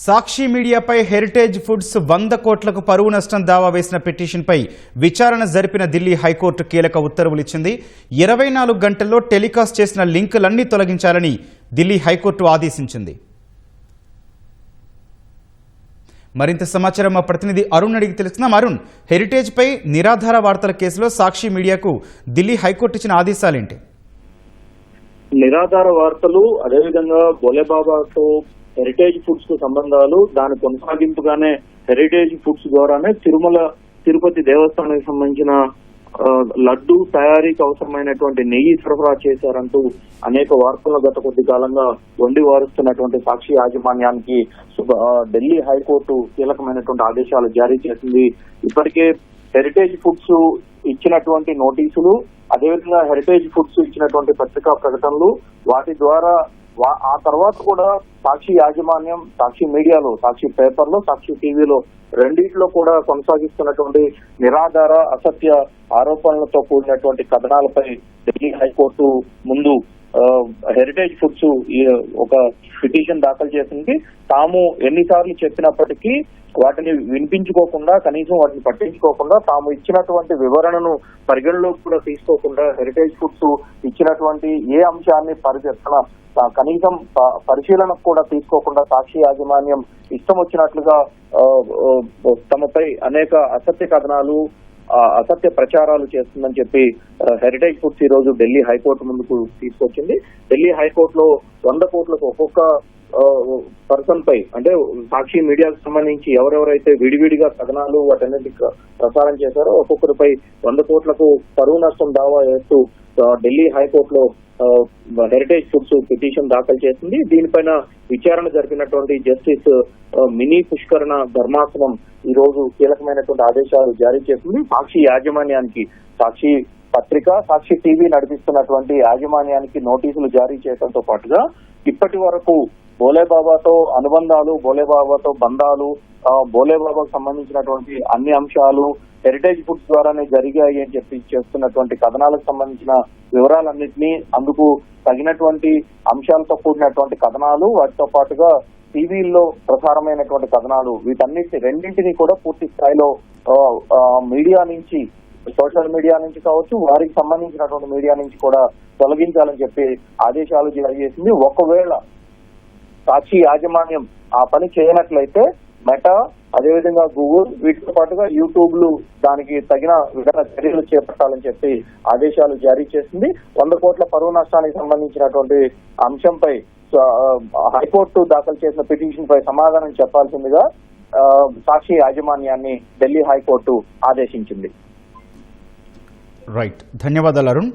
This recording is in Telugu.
సాక్షి మీడియాపై హెరిటేజ్ ఫుడ్స్ 100 కోట్లకు పరువు నష్టం దావా వేసిన పిటిషన్పై విచారణ జరిపిన ఢిల్లీ హైకోర్టు కీలక ఉత్తర్వులు ఇచ్చింది. 24 గంటల్లో టెలికాస్ట్ చేసిన లింకులన్నీ తొలగించాలని ఢిల్లీ హైకోర్టు ఆదేశించింది. మరింత సమాచారం మా ప్రతినిధి అరుణ్ అడిగి తెలుస్తున్నాం. అరుణ్, హెరిటేజ్ పై నిరాధార వార్తల కేసులో సాక్షి మీడియాకు ఢిల్లీ హైకోర్టు ఇచ్చిన ఆదేశాలేంటి? నిరాధార వార్తలు, అదేవిధంగా బోలేబాబాతో హెరిటేజ్ ఫుడ్స్ కు సంబంధాలు, దాని కొనసాగింపుగానే హెరిటేజ్ ఫుడ్స్ ద్వారానే తిరుపతి దేవస్థానానికి సంబంధించిన లడ్డు తయారీకి అవసరమైనటువంటి నెయ్యి సరఫరా చేశారంటూ అనేక వార్తలు గత కొద్ది కాలంగా వండి వారుస్తున్నటువంటి సాక్షి యాజమాన్యానికి ఢిల్లీ హైకోర్టు కీలకమైనటువంటి ఆదేశాలు జారీ చేసింది. ఇప్పటికే హెరిటేజ్ ఫుడ్స్ ఇచ్చినటువంటి నోటీసులు, అదేవిధంగా హెరిటేజ్ ఫుడ్స్ ఇచ్చినటువంటి పత్రికా ప్రకటనలు, వాటి ద్వారా ఆ తర్వాత కూడా సాక్షి యాజమాన్యం సాక్షి మీడియాలో, సాక్షి పేపర్లో, సాక్షి టీవీలో రెండింటిలో కూడా కొనసాగిస్తున్నటువంటి నిరాధార అసత్య ఆరోపణలతో కూడినటువంటి కథనాలపై ఢిల్లీ హైకోర్టు ముందు హెరిటేజ్ ఫుడ్స్ ఒక పిటిషన్ దాఖలు చేసింది. తాము ఎన్నిసార్లు చెప్పినప్పటికీ వాటిని వినిపించుకోకుండా, కనీసం వాటిని పట్టించుకోకుండా, తాము ఇచ్చినటువంటి వివరణను పరిగణలోకి కూడా తీసుకోకుండా, హెరిటేజ్ ఫుడ్స్ ఇచ్చినటువంటి ఏ అంశాన్ని కనీసం పరిశీలనకు కూడా తీసుకోకుండా సాక్షి యాజమాన్యం ఇష్టం వచ్చినట్లుగా తమపై అనేక అసత్య కథనాలు, అసత్య ప్రచారాలు చేస్తుందని చెప్పి హెరిటేజ్ ఫుడ్స్ ఈ రోజు ఢిల్లీ హైకోర్టు ముందుకు తీసుకొచ్చింది. ఢిల్లీ హైకోర్టులో 100 కోట్లకు ఒక్కొక్క పర్సన్ పై, అంటే సాక్షి మీడియాకు సంబంధించి ఎవరెవరైతే విడివిడిగా కథనాలు వాటన్నిటి ప్రసారం చేశారో ఒక్కొక్కరిపై 100 కోట్లకు పరువు నష్టం దావా వేస్తూ ఢిల్లీ హైకోర్టులో హెరిటేజ్ ఫుడ్స్ పిటిషన్ దాఖలు చేసింది. దీనిపైన విచారణ జరిపినటువంటి జస్టిస్ మినీ పుష్కరణ ధర్మాసనం ఈ రోజు కీలకమైనటువంటి ఆదేశాలు జారీ చేసింది. సాక్షి యాజమాన్యానికి, సాక్షి పత్రిక, సాక్షి టీవీ నడిపిస్తున్నటువంటి యాజమాన్యానికి నోటీసులు జారీ చేయడంతో పాటుగా ఇప్పటి వరకు బోలేబాబాతో అనుబంధాలు, బోలేబాబాతో బంధాలు, బోలేబాబాకు సంబంధించినటువంటి అన్ని అంశాలు హెరిటేజ్ ఫుడ్స్ ద్వారానే జరిగాయి అని చెప్పి చేస్తున్నటువంటి కథనాలకు సంబంధించిన వివరాలన్నింటినీ, అందుకు తగినటువంటి అంశాలతో కూడినటువంటి కథనాలు, వాటితో పాటుగా టీవీల్లో ప్రసారమైనటువంటి కథనాలు, రెండింటినీ కూడా పూర్తి స్థాయిలో మీడియా నుంచి, సోషల్ మీడియా నుంచి కావచ్చు, వారికి సంబంధించినటువంటి మీడియా నుంచి కూడా తొలగించాలని చెప్పి ఆదేశాలు జారీ చేసింది. ఒకవేళ సాక్షి యాజమాన్యం ఆ పని చేయనట్లయితే మెటా, అదేవిధంగా గూగుల్, వీటితో పాటుగా యూట్యూబ్లు దానికి తగిన విధాన చర్యలు చేపట్టాలని చెప్పి ఆదేశాలు జారీ చేసింది. 100 కోట్ల పరువు నష్టానికి సంబంధించినటువంటి అంశంపై హైకోర్టు దాఖలు చేసిన పిటిషన్ పై సమాధానం చెప్పాల్సిందిగా సాక్షి యాజమాన్యాన్ని ఢిల్లీ హైకోర్టు ఆదేశించింది. రైట్, ధన్యవాదాలు అరుణ్.